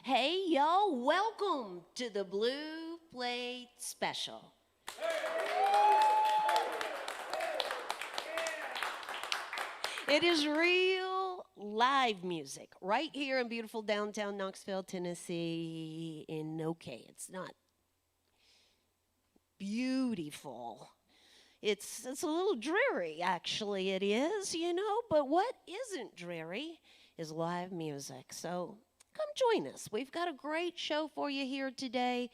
Hey, y'all, welcome to the Blue Plate Special. It is real live music right here in beautiful downtown Knoxville, Tennessee. It's not beautiful. It's a little dreary, actually, it is, but what isn't dreary is live music. So come join us. We've got a great show for you here today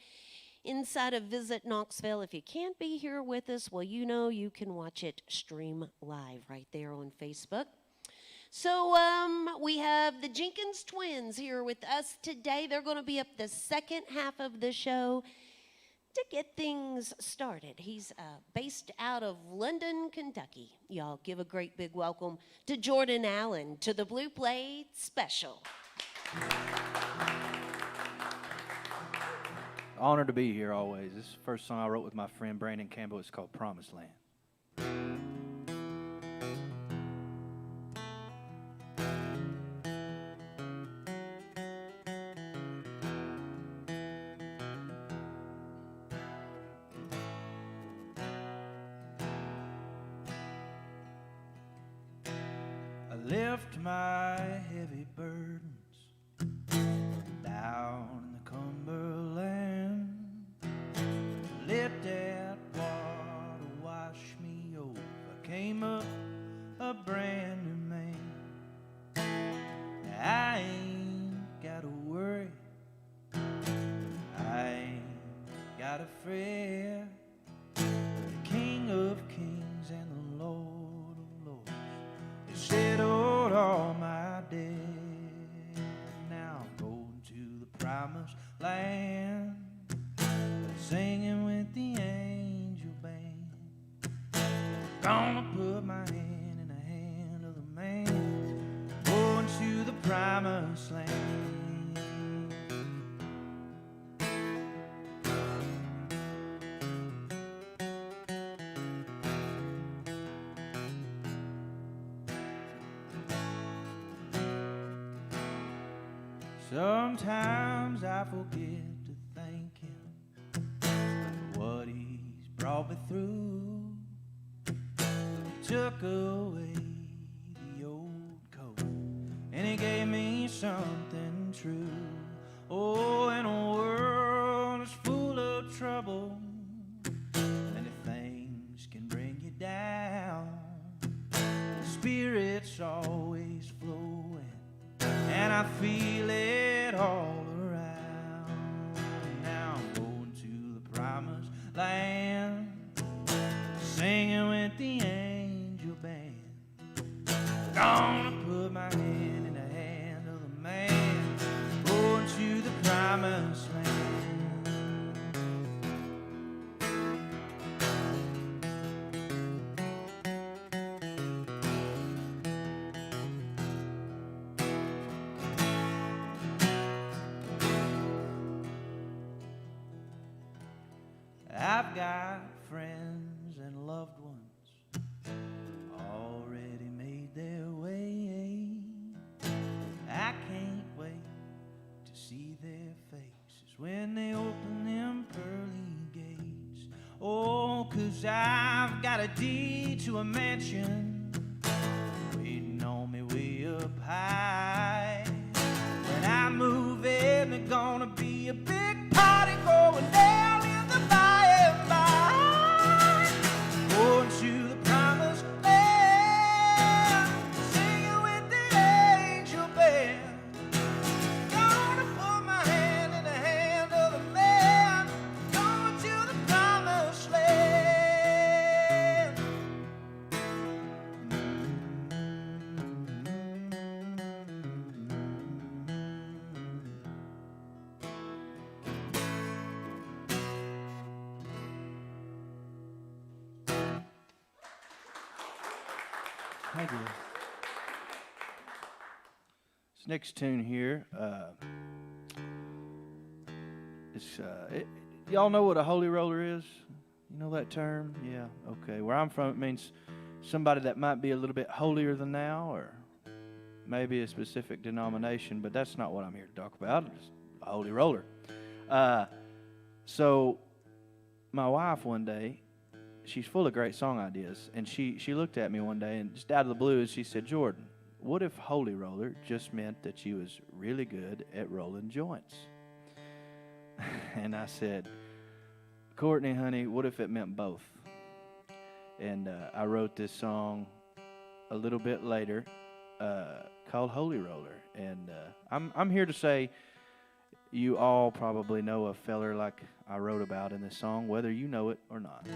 inside of Visit Knoxville. If you can't be here with us, well, you can watch it stream live right there on Facebook. So we have the Jenkins Twins here with us today. They're going to be up the second half of the show to get things started. He's based out of London, Kentucky. Y'all give a great big welcome to Jordan Allen to the Blue Plate Special. Honored to be here always. This is the first song I wrote with my friend Brandon Campbell. It's called Promised Land. I left my heavy burdens down in the Cumberland. Let that water wash me over. I came up a brand new man. I ain't gotta worry, I ain't gotta fret. The King of Kings and the Lord of Lords has settled all my debt. Now I'm going to the promised land, singing with the angel band. Gonna put my hand in the hand of the man, going to the promised land. Sometimes I forget to thank him for what he's brought me through. He took away the old coat and he gave me something true. Oh, in a world that's full of trouble, many things can bring you down. The Spirit's always flowing and I feel it all around. Now I'm going to the promised land, singing with the angel band. Gonna put my hand in the hand of the man, going to the promised land. I've got friends and loved ones already made their way. I can't wait to see their faces when they open them pearly gates. Oh, 'cause I've got a deed to a mansion waiting on me way up high. When I move in, there's gonna be a big party going down in the by and by. Going to the promised land, singing with the angel band. Gonna put my hand in the hand of the man, going to the promised land. Thank you. This next tune here, y'all know what a holy roller is? You know that term? Yeah, okay. Where I'm from, it means somebody that might be a little bit holier than thou, or maybe a specific denomination, but that's not what I'm here to talk about. a holy roller. So my wife one day, she's full of great song ideas, and she looked at me one day and just out of the blue, she said, Jordan, what if holy roller just meant that you was really good at rolling joints? And I said, Courtney, honey, what if it meant both? And I wrote this song a little bit later called Holy Roller. And I'm here to say you all probably know a feller like I wrote about in this song, whether you know it or not.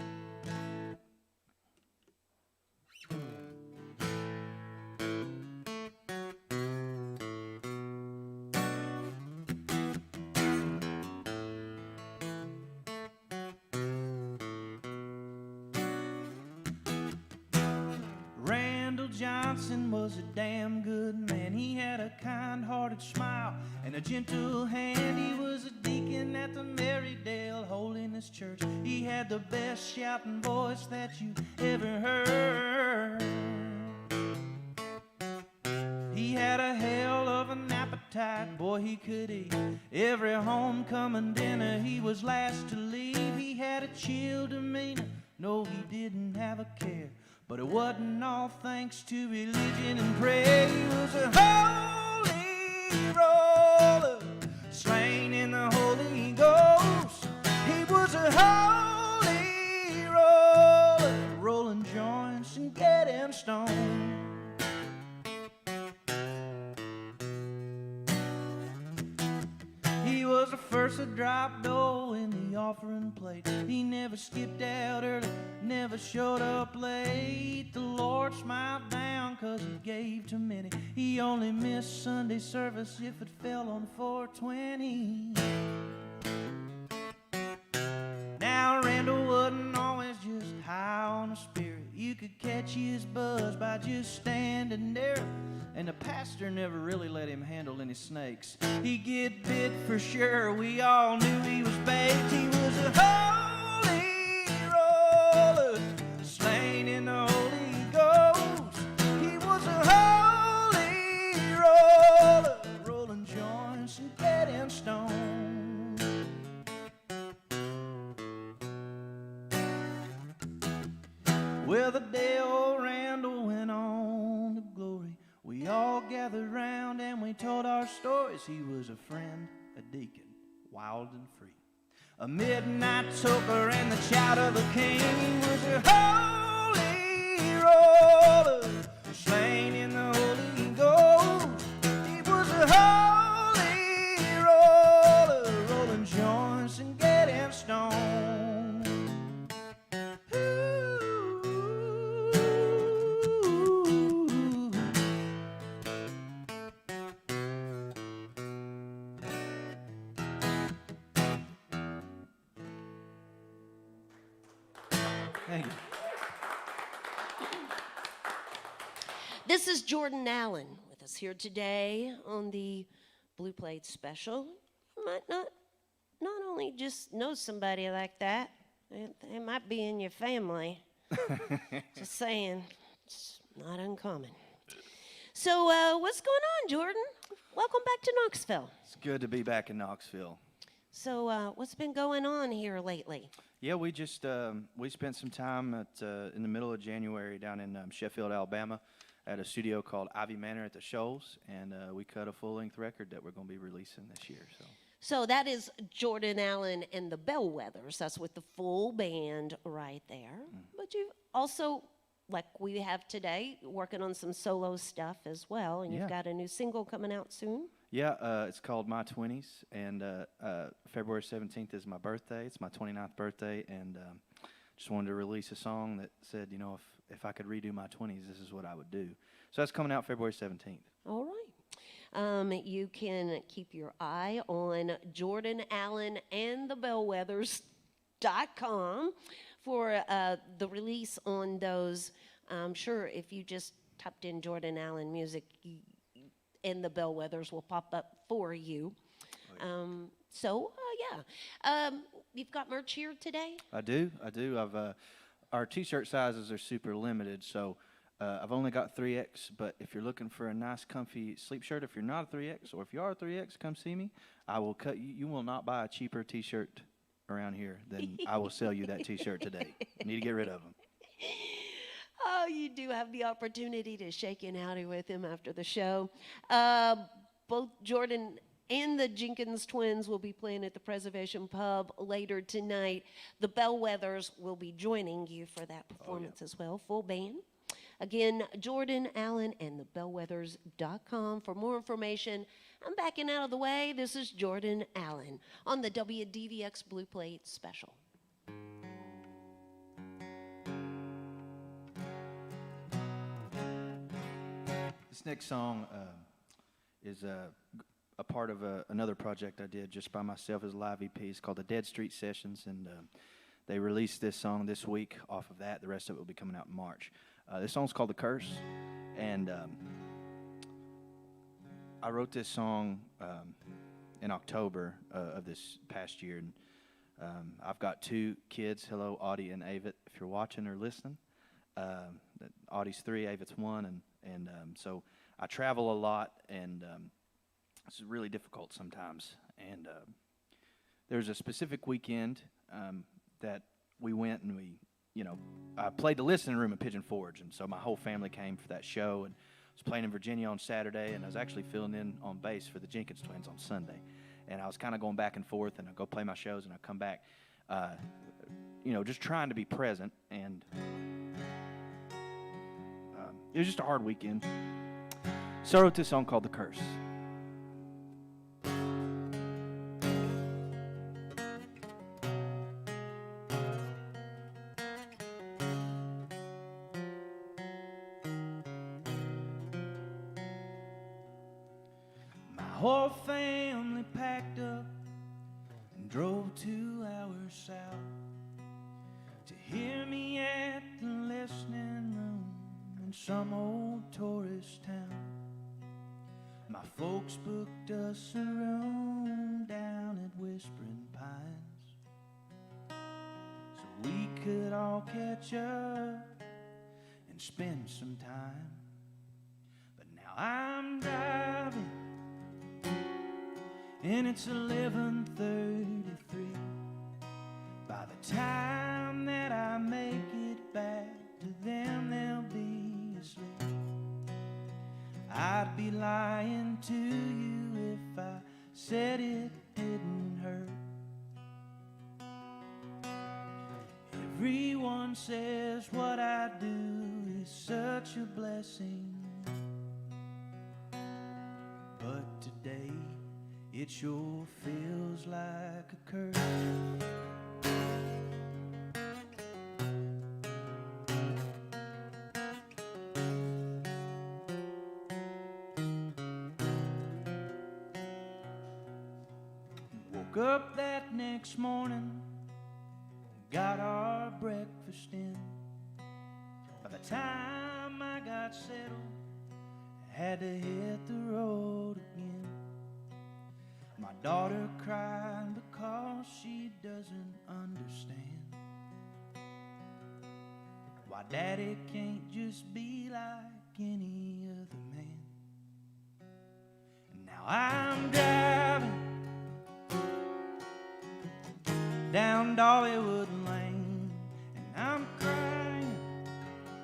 Johnson was a damn good man. He had a kind-hearted smile and a gentle hand. He was a deacon at the Marydale Holiness Church. He had the best shouting voice that you ever heard. He had a hell of an appetite, boy, he could eat. Every homecoming dinner he was last to leave. He had a chill demeanor, no, he didn't have a care. But it wasn't all thanks to religion and prayer. He was a holy roller, slain in the Holy Ghost. He was a holy roller, rolling joints and getting stoned. He was the first to drop dough in the offering plate. He never skipped out early, never showed up late. The Lord smiled down 'cause he gave too many. He only missed Sunday service if it fell on 420. Now Randall wasn't always just high on the spirit. You could catch his buzz by just standing there. And the pastor never really let him handle any snakes. He'd get bit for sure, we all knew he was baked. He was a holy roller, slain in the Holy Ghost. He was a holy roller, rolling joints and getting stoned. Well, the day old Randall went on to glory, we all gathered round and we told our stories. He was a friend, a deacon, wild and free, a midnight toker and the child of the king. He was a holy roller, slain in the Holy Ghost. He was a holy roller, rolling joints and getting stoned. Thank you. This is Jordan Allen with us here today on the Blue Plate Special. You might not only just know somebody like that, they might be in your family. Just saying, it's not uncommon. So what's going on, Jordan? Welcome back to Knoxville. It's good to be back in Knoxville. So what's been going on here lately? Yeah, we just we spent some time in the middle of January down in Sheffield, Alabama, at a studio called Ivy Manor at the Shoals, and we cut a full-length record that we're going to be releasing this year. So that is Jordan Allen and the Bellwethers. That's with the full band right there. Mm. But you also, like we have today, working on some solo stuff as well, and you've got a new single coming out soon. Yeah, it's called My 20s, and February 17th is my birthday. It's my 29th birthday, and just wanted to release a song that said, you know, if I could redo my 20s, this is what I would do. So that's coming out February 17th. All right. You can keep your eye on jordanallenandthebellwethers.com for the release on those. I'm sure if you just typed in Jordan Allen music, and the Bellwethers will pop up for you. You've got merch here today? I do. Our T-shirt sizes are super limited, so I've only got 3X, but if you're looking for a nice, comfy sleep shirt, if you're not a 3X, or if you are a 3X, come see me. I will cut you. You will not buy a cheaper T-shirt around here than I will sell you that T-shirt today. You need to get rid of them. Oh, you do have the opportunity to shake an howdy with him after the show. Both Jordan and the Jenkins Twins will be playing at the Preservation Pub later tonight. The Bellwethers will be joining you for that performance as well, full band. Again, Jordan Allen and thebellwethers.com for more information. I'm backing out of the way. This is Jordan Allen on the WDVX Blue Plate Special. This next song is a part of another project I did just by myself as a live EP. It's called the Dead Street Sessions, and they released this song this week off of that. The rest of it will be coming out in March. This song's called The Curse, and I wrote this song in October of this past year. And I've got 2 kids. Hello, Audie and Avit, if you're watching or listening. Audie's 3, Avit's 1, and so I travel a lot, and it's really difficult sometimes. And there's a specific weekend that we went, and I played the listening room at Pigeon Forge, and so my whole family came for that show, and I was playing in Virginia on Saturday, and I was actually filling in on bass for the Jenkins Twins on Sunday. And I was kind of going back and forth, and I'd go play my shows, and I'd come back, just trying to be present. And it was just a hard weekend. So I wrote this song called The Curse. My whole family packed up and drove 2 hours south to hear me at the listening room in some old tourist town. My folks booked us a room down at Whispering Pines so we could all catch up and spend some time. But now I'm driving and it's 11:33. By the time that I make it back to them, they'll be asleep. I'd be lying to you if I said it didn't hurt. Everyone says what I do is such a blessing, but today it sure feels like a curse. Woke up that next morning, got our breakfast in. By the time I got settled, I had to hit the road again. My daughter cried because she doesn't understand why daddy can't just be like any other man. And now I'm driving down Dollywood Lane, and I'm crying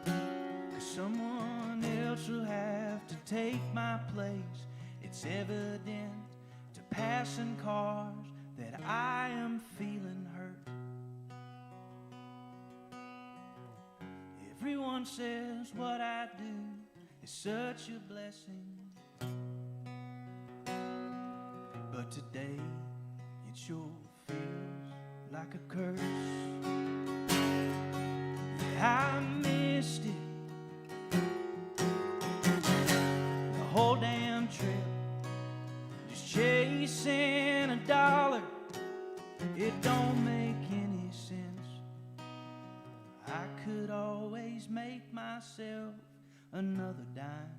'cause someone else will have to take my place. It's evident to passing cars that I am feeling hurt. Everyone says what I do is such a blessing, but today it sure feels like a curse. Yeah, I missed it, the whole damn trip, just chasing a dollar. It don't make any sense. I could always make myself another dime,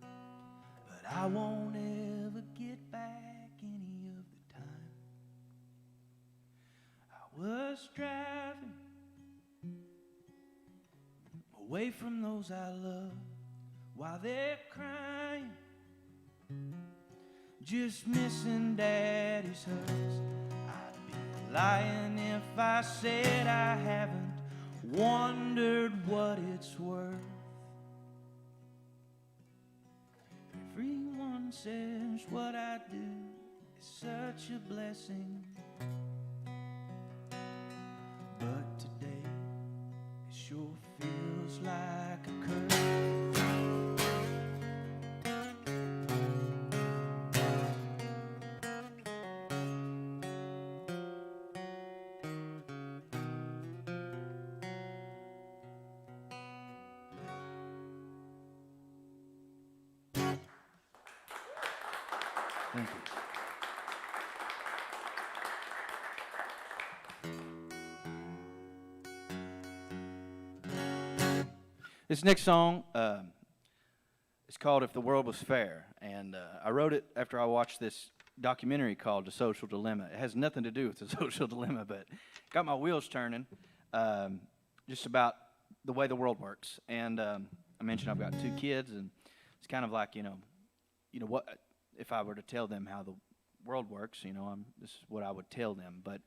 but I won't ever get back any of the time. I was driving away from those I love while they're crying just missing Daddy's hugs. I'd be lying if I said I haven't wondered what it's worth. Everyone says what I do is such a blessing, but today it sure feels like a curse. Thank you. This next song is called If the World Was Fair, and I wrote it after I watched this documentary called The Social Dilemma. It has nothing to do with the social dilemma, but got my wheels turning just about the way the world works. And I mentioned I've got 2 kids, and it's kind of like, you know what, if I were to tell them how the world works, this is what I would tell them. But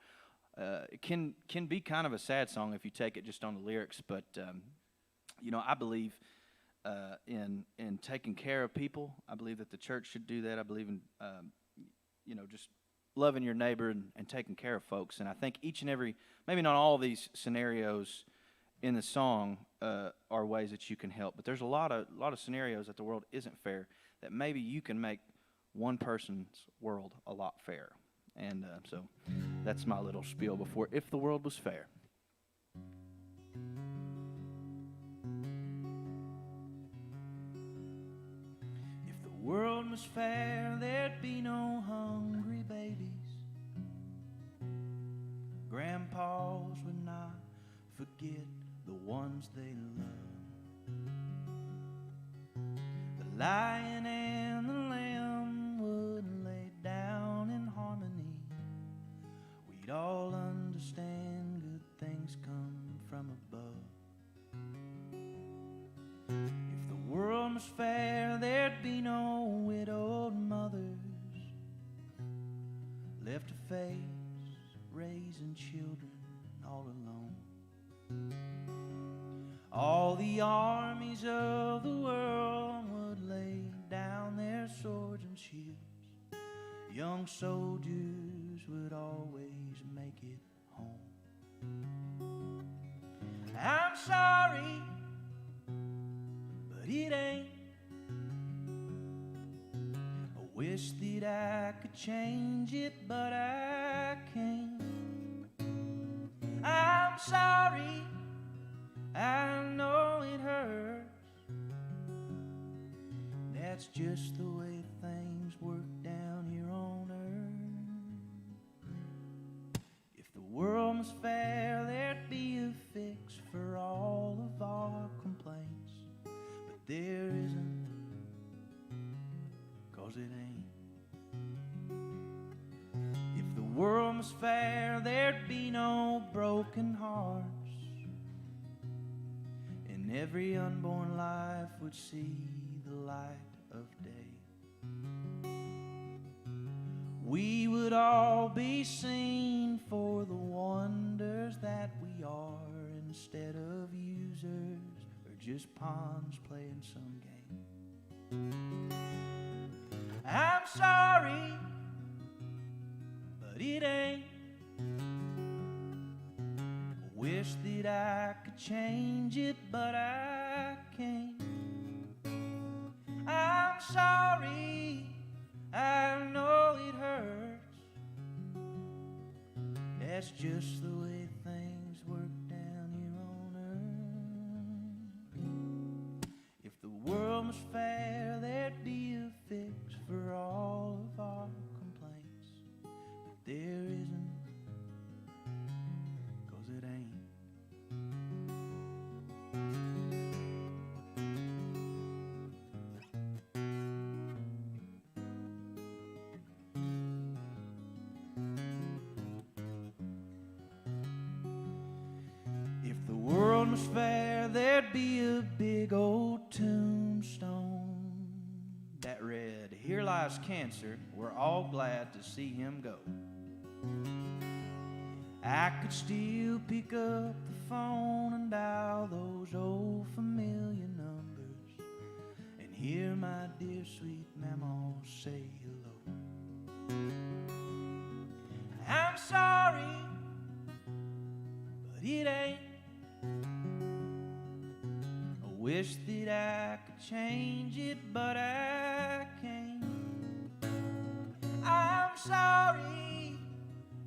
it can be kind of a sad song if you take it just on the lyrics. But I believe in taking care of people. I believe that the church should do that. I believe in just loving your neighbor and taking care of folks. And I think each and every, maybe not all of these scenarios in the song are ways that you can help. But there's a lot of scenarios that the world isn't fair, that maybe you can make one person's world a lot fairer. And so that's my little spiel before If the World Was Fair. If the world was fair, there'd be no hungry babies. Grandpas would not forget the ones they love. The lion and the lamb would lay down in harmony. We'd all understand good things come from above. If the world was fair, there'd be no widowed mothers left to face raising children all alone. All the armies of the world would lay down their swords and shields. Young soldiers would always make it home. I'm sorry, but it ain't. I wish that I could change it, but I can't. I'm sorry, I know it hurts. That's just the way things work down here on earth. If the world was fair, there'd be a fix for all of our complaints. But there isn't, 'cause it ain't. If the world was fair, there'd be no broken hearts. And every unborn life would see the light of day. We would all be seen for the wonders that we are, instead of users or just pawns playing some game. I'm sorry, but it ain't. I wish that I could change it, but I can't. I'm sorry, I know it hurts. That's just the way things work down here on earth. If the world was fair, there'd be a fix for all of our complaints. But there isn't, 'cause it ain't. If the world was fair, there'd be a big old tombstone that read, "Here lies dies cancer, we're all glad to see him go. I could still pick up the phone and dial those old familiar numbers and hear my dear sweet mama say hello. I'm sorry, but it ain't. I wish that I could change it, but I can't. I'm sorry,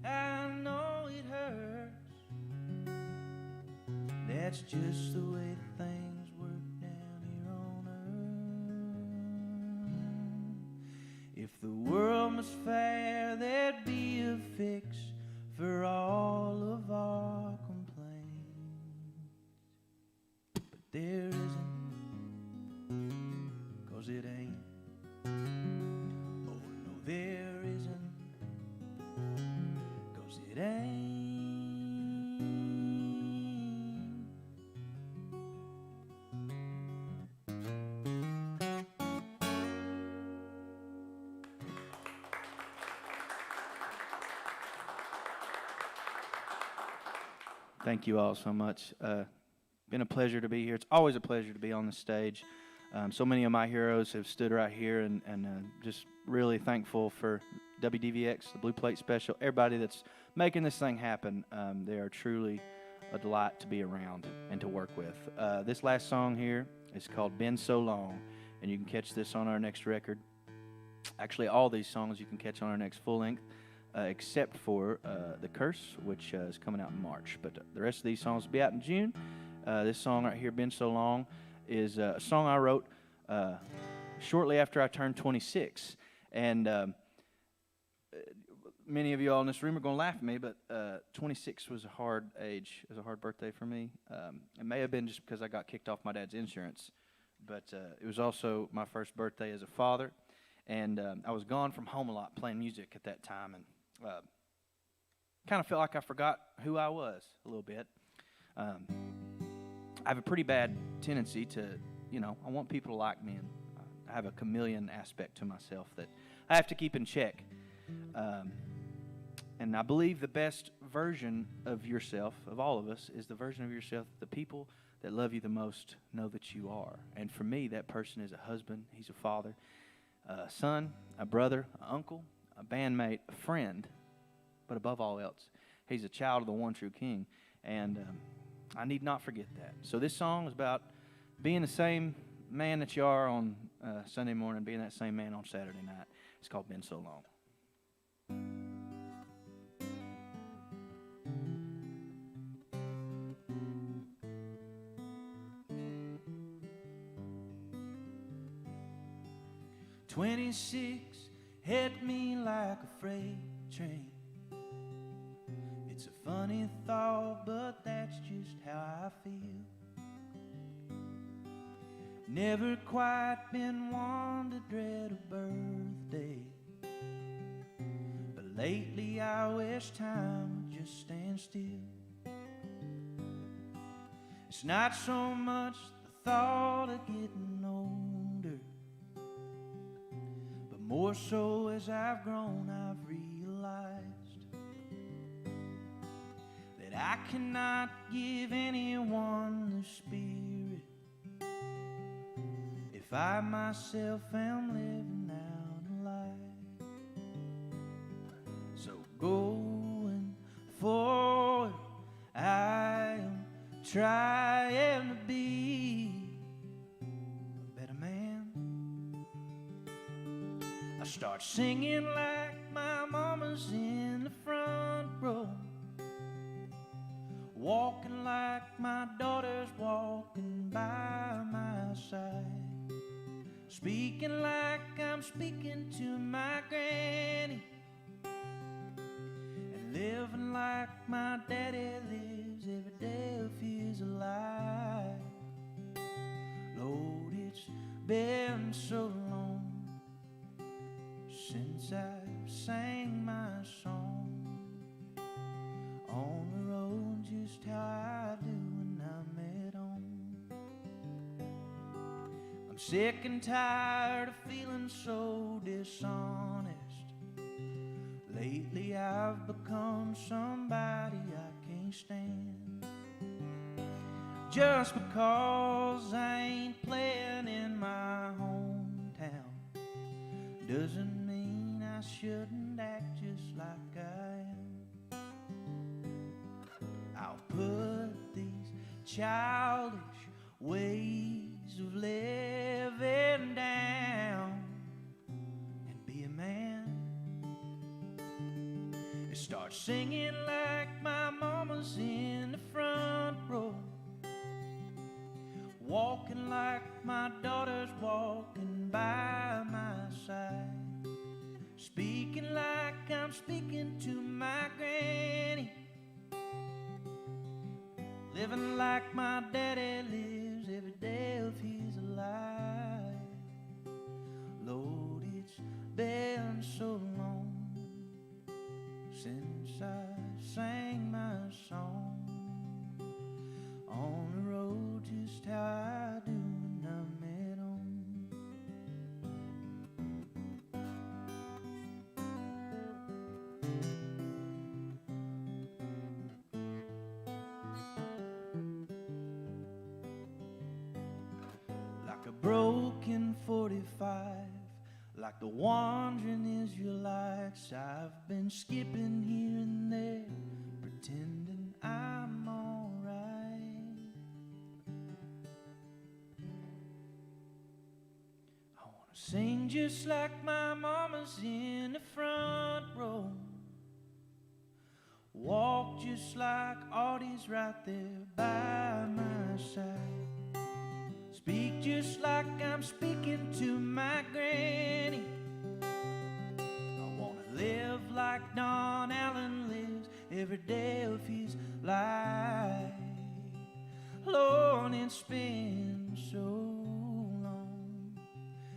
I know it hurts. That's just the way things work down here on earth. If the world must fare, there'd be a fix for all of our complaints. But there isn't, 'cause it ain't. Oh no, there isn't, 'cause it ain't. Thank you all so much. Been a pleasure to be here. It's always a pleasure to be on the stage. So many of my heroes have stood right here, and just really thankful for WDVX, the Blue Plate Special, everybody that's making this thing happen. They are truly a delight to be around and to work with. This last song here is called Been So Long, and you can catch this on our next record. Actually, all these songs you can catch on our next full length. Except for The Curse, which is coming out in March. But the rest of these songs will be out in June. This song right here, Been So Long, is a song I wrote shortly after I turned 26. And many of you all in this room are going to laugh at me, but 26 was a hard age. It was a hard birthday for me. It may have been just because I got kicked off my dad's insurance, but it was also my first birthday as a father. And I was gone from home a lot playing music at that time, and kind of felt like I forgot who I was a little bit. I have a pretty bad tendency to, I want people to like me, and I have a chameleon aspect to myself that I have to keep in check. And I believe the best version of yourself, of all of us, is the version of yourself the people that love you the most know that you are. And for me, that person is a husband, he's a father, a son, a brother, an uncle, a bandmate, a friend, but above all else, he's a child of the one true King, and I need not forget that. So this song is about being the same man that you are on Sunday morning, being that same man on Saturday night. It's called Been So Long. 26 hit me like a freight train. It's a funny thought, but that's just how I feel. Never quite been one to dread a birthday, but lately I wish time would just stand still. It's not so much the thought of getting older, but more so as I've grown, I've realized that I cannot give anyone the spirit if I myself am living out a lie. So going forward, I am trying to be a better man. I start singing like my mama's in the front row, walking like my daughter's walking by my side, speaking like I'm speaking to my granny, and living like my daddy lives every day of his life. Lord, it's been so long since I've sang my song on the road, just how I do when I'm at home. I'm sick and tired of feeling so dishonest. Lately I've become somebody I can't stand. Just because I ain't playing in my hometown doesn't mean I shouldn't act just like I am. I'll put these childish ways of living down and be a man. And start singing like my mama's in the front row, walking like my daughter's walking by my side, speaking like I'm speaking to my granny, living like my daddy lives every day if he's alive. Lord, it's been so long since I sang my song on the road, just how I do when I'm at home. Like a broken 45, like the wandering Israelites, I've been skipping here and there, pretending I'm alright. I wanna sing just like my mama's in the front row, walk just like Audie's right there by my side, speak just like I'm speaking to my granny. I wanna live like Don Allen lives every day of his life. Lord, it's been so long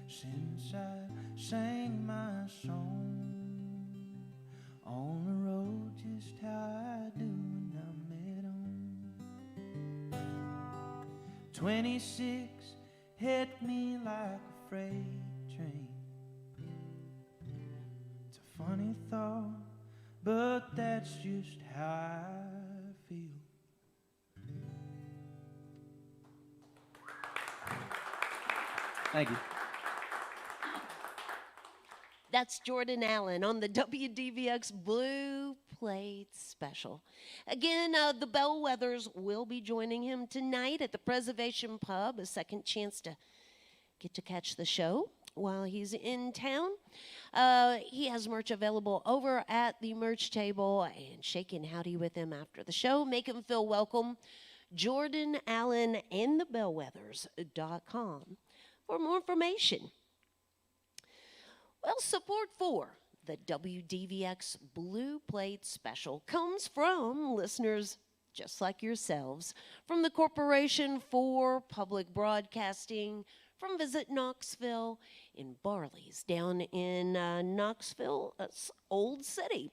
since I sang my song on the road, just how I do when I'm at home. 26 hit me like a freight train. It's a funny thought, but that's just how I feel. Thank you. That's Jordan Allen on the WDVX Blue Plate Special. Again, the Bellwethers will be joining him tonight at the Preservation Pub, a second chance to get to catch the show while he's in town. He has merch available over at the merch table, and shake and howdy with him after the show. Make him feel welcome. jordanallenandthebellwethers.com for more information. Well, support for the WDVX Blue Plate Special comes from listeners just like yourselves, from the Corporation for Public Broadcasting, from Visit Knoxville, in Barley's down in Knoxville, Old City,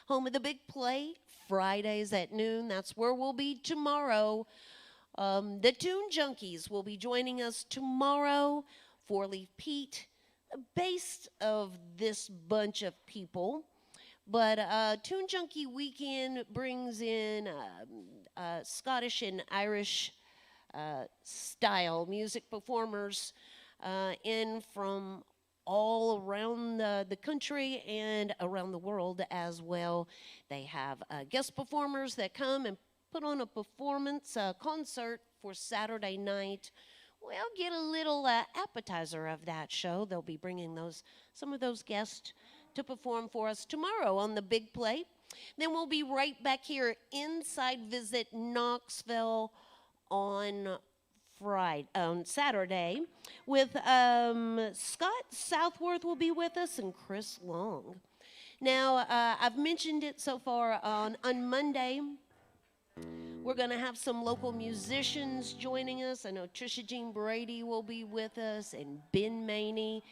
home of the Big Play, Fridays at noon. That's where we'll be tomorrow. The Tune Junkies will be joining us tomorrow. Four Leaf Pete, based of this bunch of people, but Tune Junkie Weekend brings in Scottish and Irish style music performers in from all around the country and around the world as well. They have guest performers that come and put on a performance concert for Saturday night. Well, get a little appetizer of that show. They'll be bringing some of those guests to perform for us tomorrow on the Big Plate. Then we'll be right back here inside Visit Knoxville on Saturday with Scott Southworth will be with us and Chris Long. Now, I've mentioned it so far on Monday. We're going to have some local musicians joining us. I know Trisha Jean Brady will be with us and Ben Maney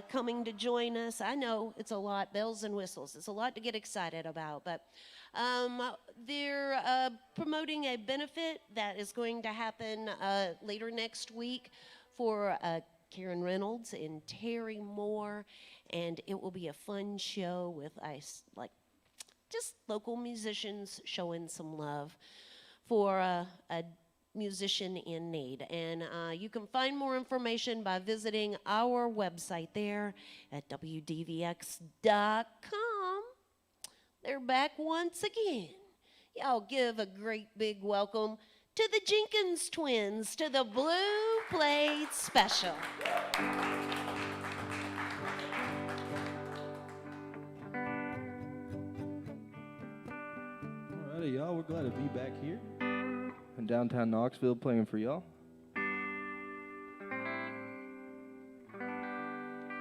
coming to join us. I know it's a lot, bells and whistles. It's a lot to get excited about, but they're promoting a benefit that is going to happen later next week for Karen Reynolds and Terry Moore, and it will be a fun show with just local musicians showing some love for a musician in need. And you can find more information by visiting our website there at WDVX.com. They're back once again. Y'all give a great big welcome to the Jenkins Twins to the Blue Plate Special. Alrighty, y'all, we're glad to be back here in downtown Knoxville playing for y'all.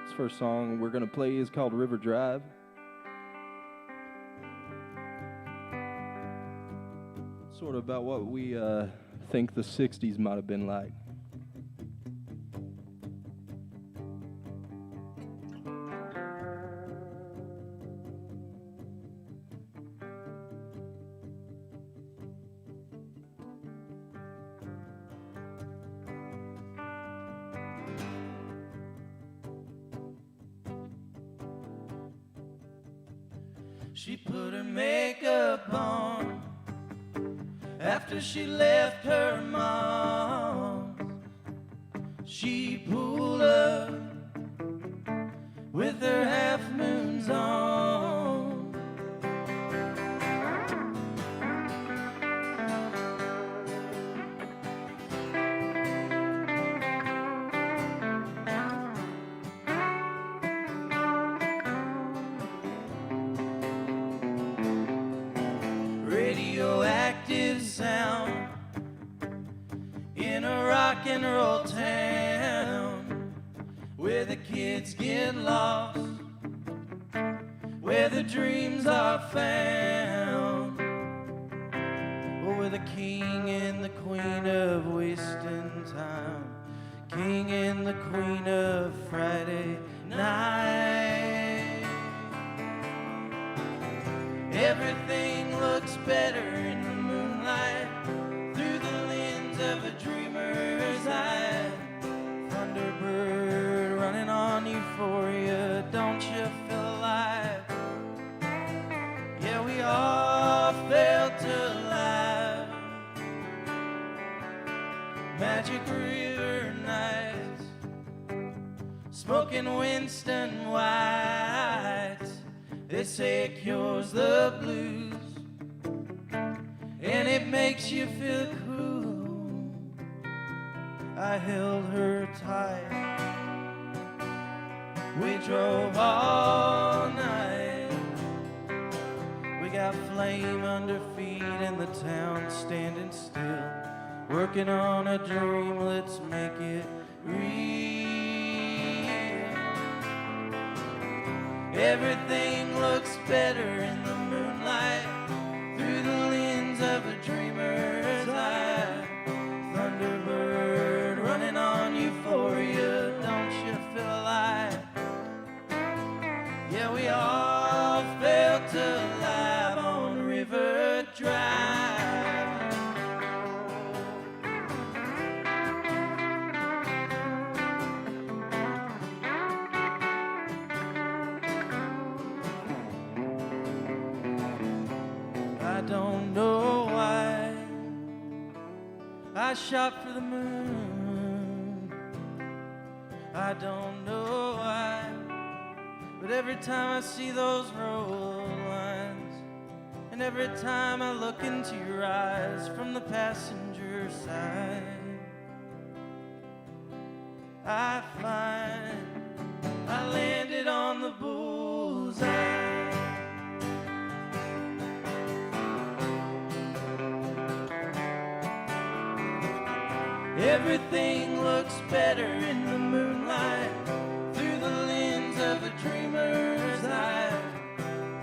This first song we're going to play is called River Drive. Sort of about what we think the 60s might have been like. She put her makeup on after she left her mom. She pulled up with her half moons on. Radioactive sound in a rock and roll town where the kids get lost, where the dreams are found, or where the king and the queen of wasting time, king and the queen of Friday night. Everything looks better in the moonlight through the lens of a dreamer's eye. Thunderbird running on euphoria, don't you feel alive? Yeah, we all felt alive. Magic river nights, smoking Winston Whites. They say it cures the blues, and it makes you feel cool. I held her tight. We drove all night. We got flame under feet and the town standing still, working on a dream, let's make it real. Everything looks better in the moonlight through the lens of a dreamer's eye. Thunderbird running on euphoria, don't you feel alive? Yeah, we all felt alive on River Drive. I don't know why I shot for the moon. I don't know why, but every time I see those road lines, and every time I look into your eyes from the passenger side, I find I landed on the bullseye. Everything looks better in the moonlight through the lens of a dreamer's eye.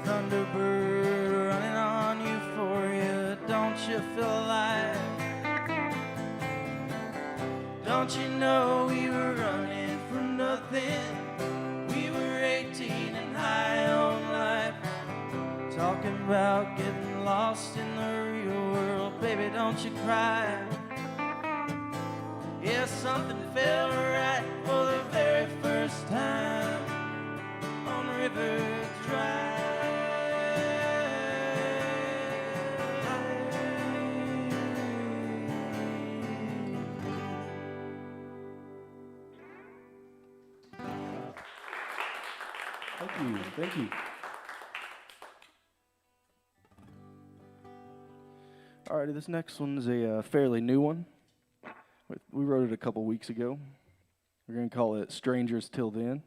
Thunderbird running on euphoria, don't you feel alive? Don't you know we were running from nothing? We were 18 and high on life, talking about getting lost in the real world. Baby, don't you cry. Yeah, something felt right for the time on River Drive. Thank you. Thank you. Alrighty, this next one's a fairly new one. We wrote it a couple weeks ago. We're going to call it Strangers Till Then.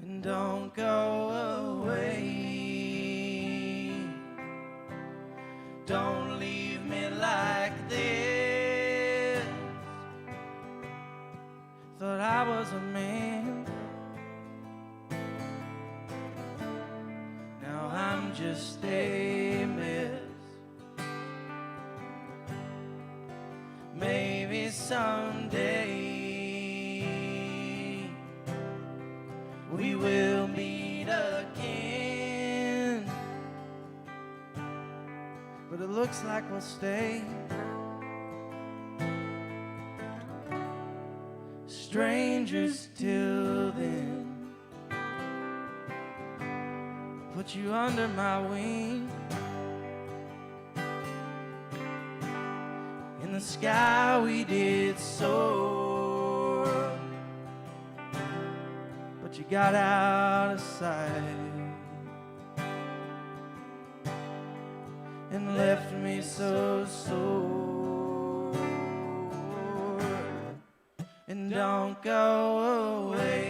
And don't go away. Don't leave me like this. Thought I was a man. Now I'm just a mess. Maybe someday we will meet again, but it looks like we'll stay strangers till then. Put you under my wing. In the sky we did soar, but you got out of sight and left me so sore. And don't go away.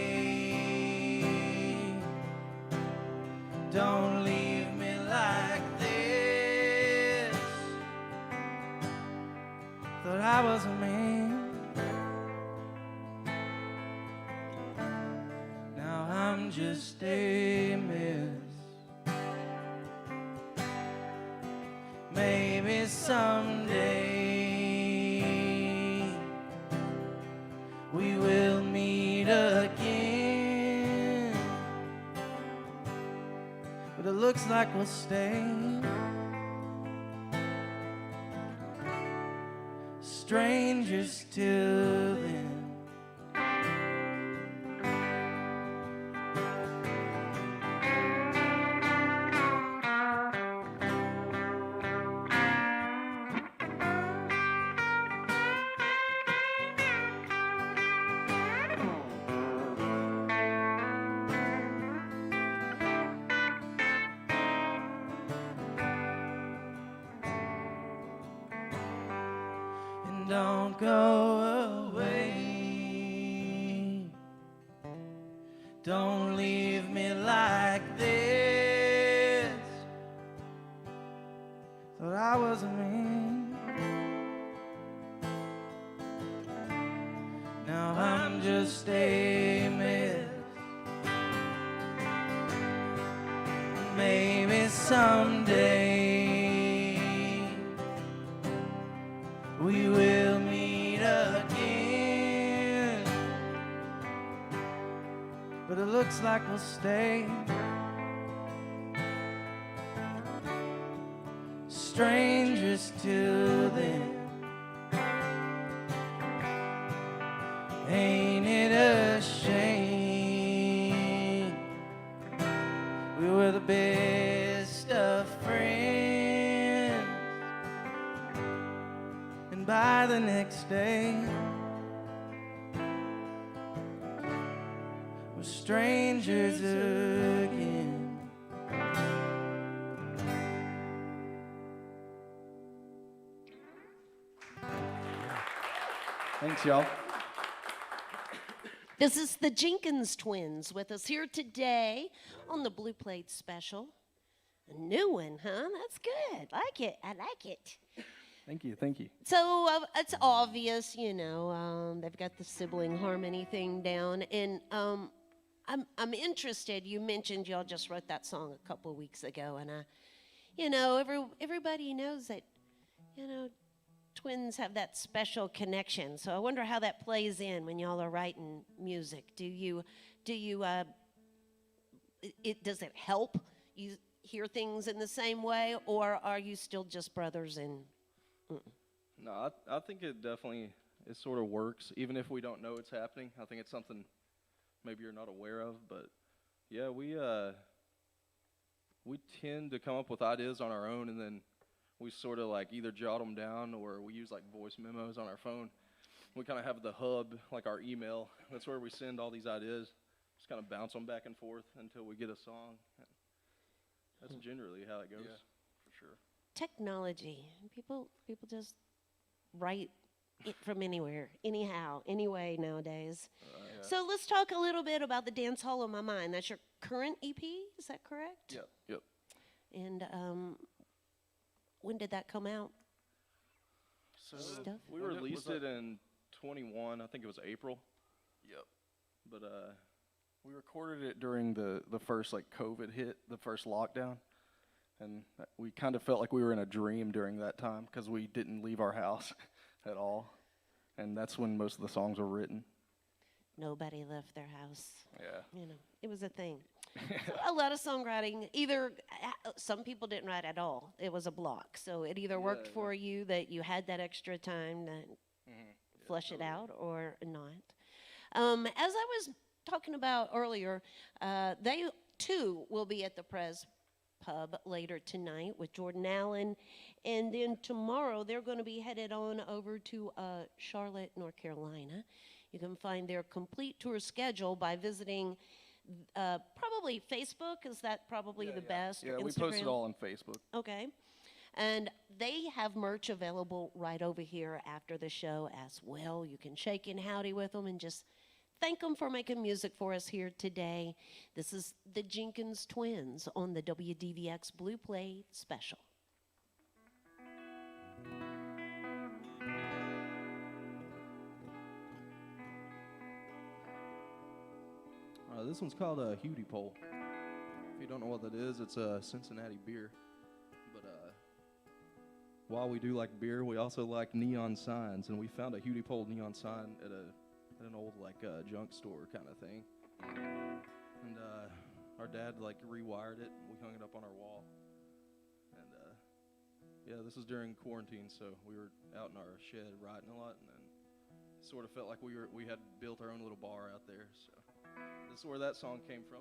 Don't leave me like this. Thought I was a man. Now I'm just a mess. Maybe someday we will meet again, but it looks like we'll stay strangers till then. Don't go away. Don't leave me like this. Thought I was a man. Now I'm just a mess. Maybe someday we will meet again, but it looks like we'll stay strangers till then. Ain't it a shame? We were the best of friends, and by the next day we're strangers again. Thanks, y'all. This is the Jenkins Twins with us here today on the Blue Plate Special. A new one, huh? That's good. Like it. I like it. Thank you. Thank you. So it's obvious, you know, they've got the sibling harmony thing down, and I'm interested. You mentioned y'all just wrote that song a couple of weeks ago, and you know, everybody knows that, you know, twins have that special connection. So I wonder how that plays in when y'all are writing music. Does it help you hear things in the same way, or are you still just brothers and No, I think it definitely it sort of works, even if we don't know it's happening. I think it's something maybe you're not aware of, but yeah, we tend to come up with ideas on our own, and then we sort of like either jot them down or we use like voice memos on our phone. We kind of have the hub, like our email. That's where we send all these ideas. Just kind of bounce them back and forth until we get a song. That's generally how it goes, for sure. technology? People just write it from anywhere, anyhow, anyway nowadays. So let's talk a little bit about the Dance Hall of My Mind. That's your current EP, is that correct? Yep. And when did that come out? So Stuff? we released it in 21. I think it was April. Yep. But we recorded it during the first like COVID hit, the first lockdown, and we kind of felt like we were in a dream during that time because we didn't leave our house at all, and that's when most of the songs were written. Nobody left their house. Yeah. You know, it was a thing. A lot of songwriting, either some people didn't write at all. It was a block. So it either worked for you that you had that extra time to flesh it out or not. As I was talking about earlier, they too will be at the Prez Pub later tonight with Jordan Allen. And then tomorrow they're going to be headed on over to Charlotte, North Carolina. You can find their complete tour schedule by visiting probably Facebook. Is that probably the best? Yeah, or we post it Instagram? all on Facebook. Okay. And they have merch available right over here after the show as well. You can shake and howdy with them and just thank them for making music for us here today. This is the Jenkins Twins on the WDVX Blue Play Special. This one's called a Hootie Pole. If you don't know what that is, it's a Cincinnati beer. But while we do like beer, we also like neon signs, and we found a Hootie Pole neon sign at an old like junk store kind of thing. And our dad like rewired it, and we hung it up on our wall. And yeah, this was during quarantine, so we were out in our shed writing a lot, and then sort of felt like we had built our own little bar out there. So this is where that song came from.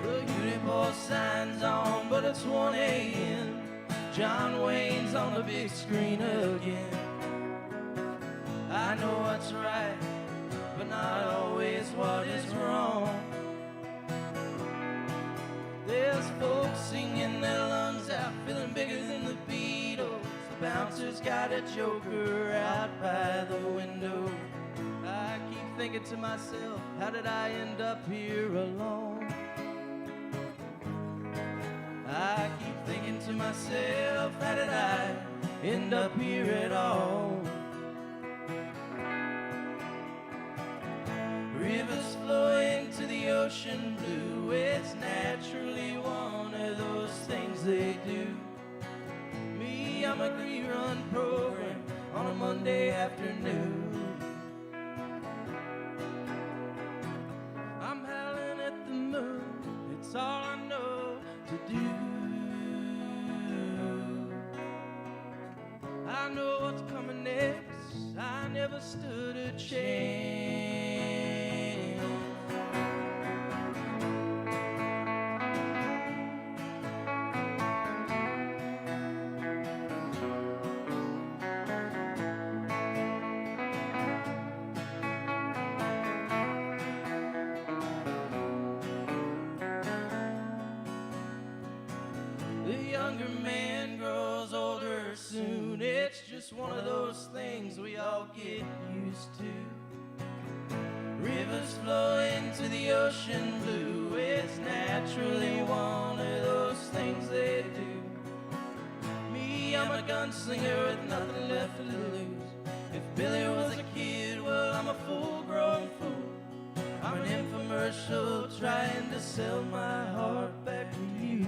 The Unipole sign's on, but it's 1 a.m. John Wayne's on the big screen again. I know what's right, but not always what is wrong. There's folks singing their lungs out, feeling bigger than the Beatles. The bouncer's got a joker out by the window. I keep thinking to myself, how did I end up here alone? I keep thinking to myself, how did I end up here at all? Rivers flow into the ocean blue. It's naturally one of those things they do. Me, I'm a rerun program on a Monday afternoon. I'm howling at the moon. It's all I know to do. I know what's coming next. I never stood a chance. The younger man grows older soon. It's just one of those things we all get used to. Rivers flow into the ocean blue. It's naturally one of those things they do. Me, I'm a gunslinger with nothing left to lose. If Billy was a kid, well, I'm a full-grown fool. I'm an infomercial trying to sell my heart back to you.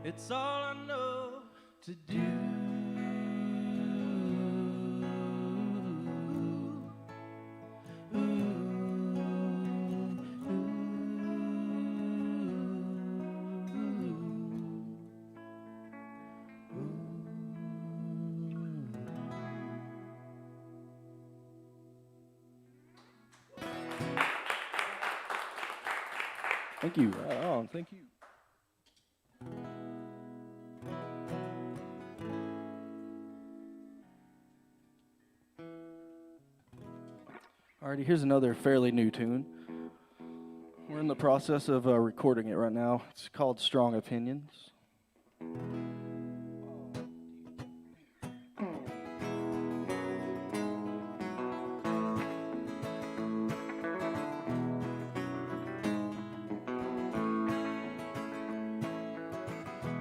It's all I know to do. Thank you. Right on. Thank you. Alrighty, here's another fairly new tune. We're in the process of recording it right now. It's called Strong Opinions.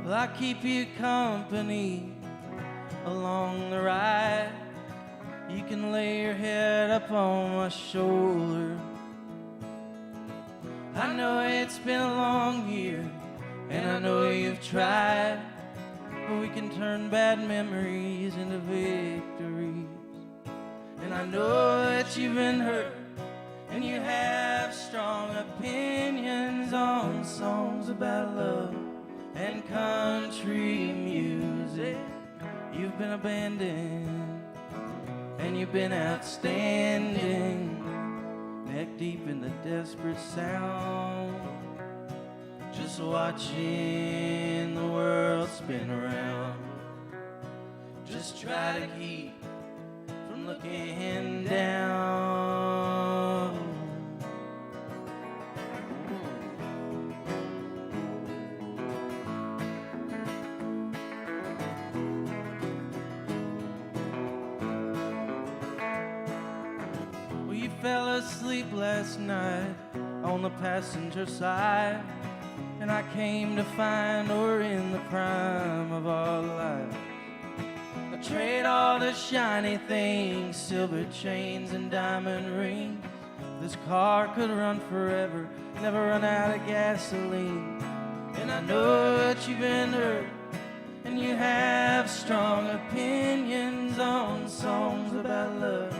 Well, I keep you company along the ride. You can lay your head up on my shoulder. I know it's been a long year, and I know you've tried, but we can turn bad memories into victories. And I know that you've been hurt, and you have strong opinions on songs about love and country music. You've been abandoned, and you've been outstanding, neck deep in the desperate sound, just watching the world spin around. Just try to keep from looking down. We fell asleep last night on the passenger side, and I came to find we're in the prime of our lives. I trade all the shiny things, silver chains and diamond rings. This car could run forever, never run out of gasoline. And I know that you've been hurt, and you have strong opinions on songs about love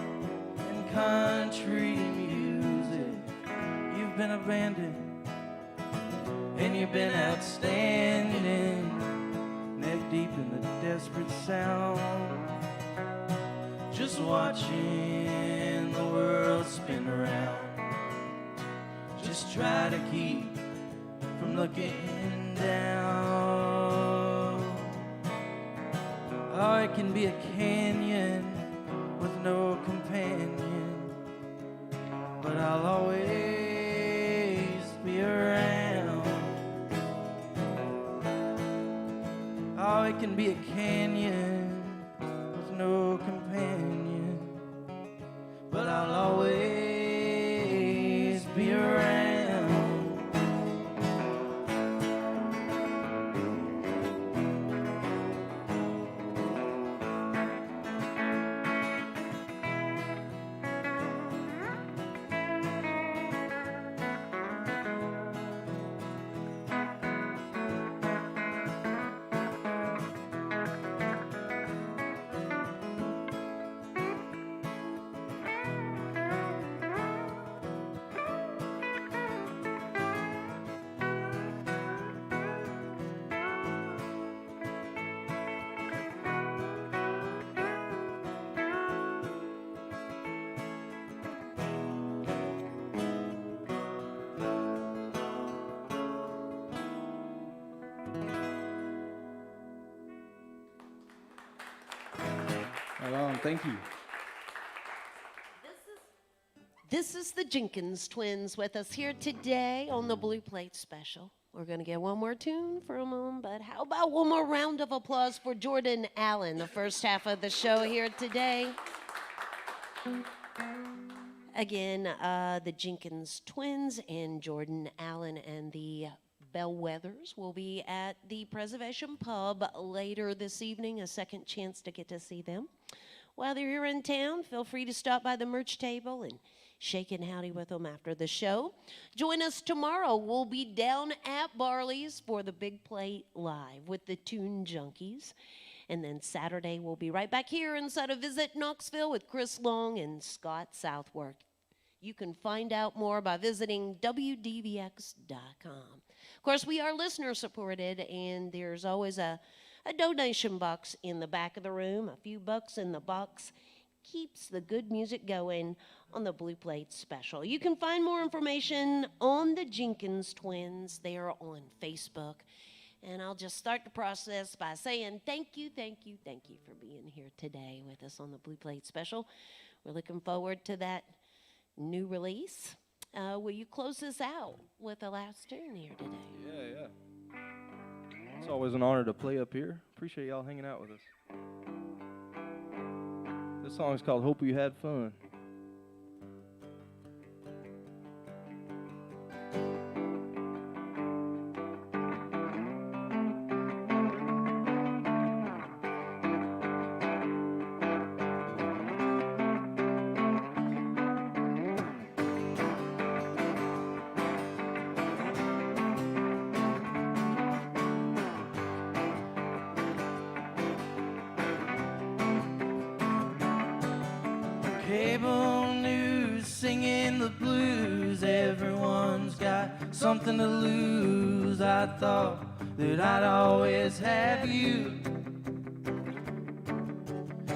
and country music. You've been abandoned, and you've been outstanding, neck deep in the desperate sound, just watching the world spin around. Just try to keep from looking down. Oh, it can be a canyon with no companion, but I'll always be around. Oh, it can be a canyon with no companion, but I'll always be around. Right on. Thank you. This is the Jenkins Twins with us here today on the Blue Plate Special. We're going to get one more tune from them, but how about one more round of applause for Jordan Allen, the first half of the show here today. Again, the Jenkins Twins and Jordan Allen and the Bellwethers will be at the Preservation Pub later this evening, a second chance to get to see them. While they're here in town, feel free to stop by the merch table and shaking howdy with them after the show. Join us tomorrow. We'll be down at Barley's for the Big Plate Live with the Tune Junkies. And then Saturday, we'll be right back here inside of Visit Knoxville with Chris Long and Scott Southworth. You can find out more by visiting WDVX.com. Of course, we are listener supported, and there's always a donation box in the back of the room. A few bucks in the box keeps the good music going on the Blue Plate Special. You can find more information on the Jenkins Twins. They are on Facebook. And I'll just start the process by saying thank you for being here today with us on the Blue Plate Special. We're looking forward to that new release. Will you close this out with the last tune here today? Yeah. It's always an honor to play up here. Appreciate y'all hanging out with us. This song is called Hope You Had Fun. Cable news singing the blues. Everyone's got something to lose. I thought that I'd always have you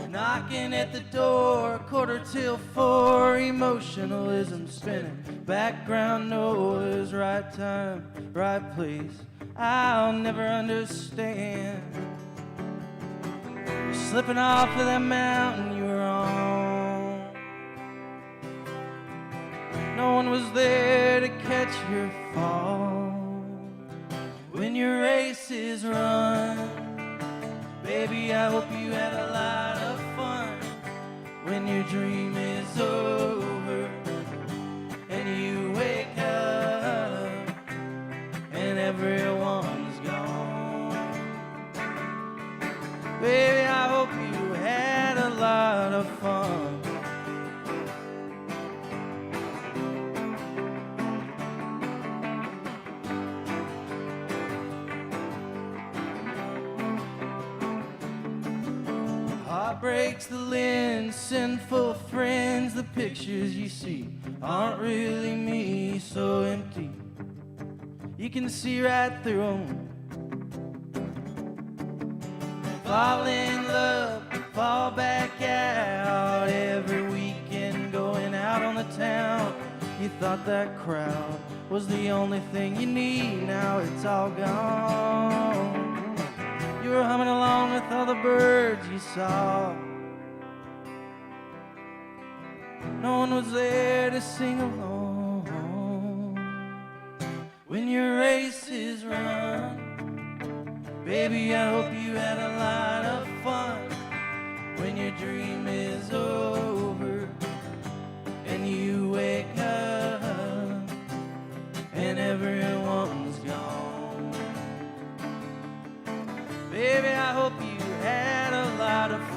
knocking at the door, 4:45, emotionalism spinning, background noise, right time, right place. I'll never understand. You're slipping off of that mountain you were on. No one was there to catch your fall. When your race is run, baby, I hope you had a lot of fun. When your dream is over and you wake up and everyone's gone, baby, I hope you had a lot of fun. Breaks the lens, sinful friends. The pictures you see aren't really me, so empty you can see right through them. Fall in love, fall back out every weekend, going out on the town. You thought that crowd was the only thing you need, now it's all gone. You were humming along with all the birds you saw. No one was there to sing along. When your race is run, baby, I hope you had a lot of fun. When your dream is over and you wake up and everyone's gone, baby, I hope you had a lot of fun.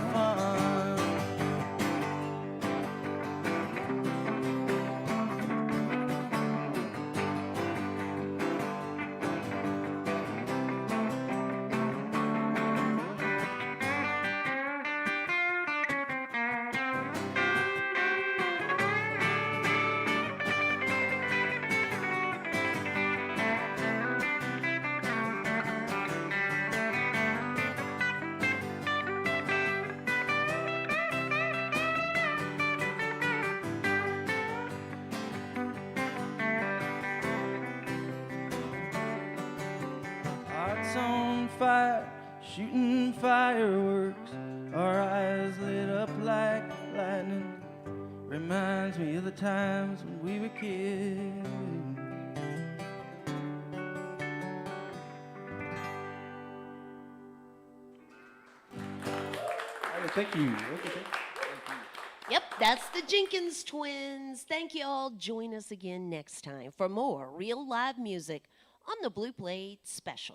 On fire, shooting fireworks, our eyes lit up like lightning. Reminds me of the times when we were kids. Thank you. Yep, that's the Jenkins Twins. Thank you all. Join us again next time for more real live music on the Blue Plate Special.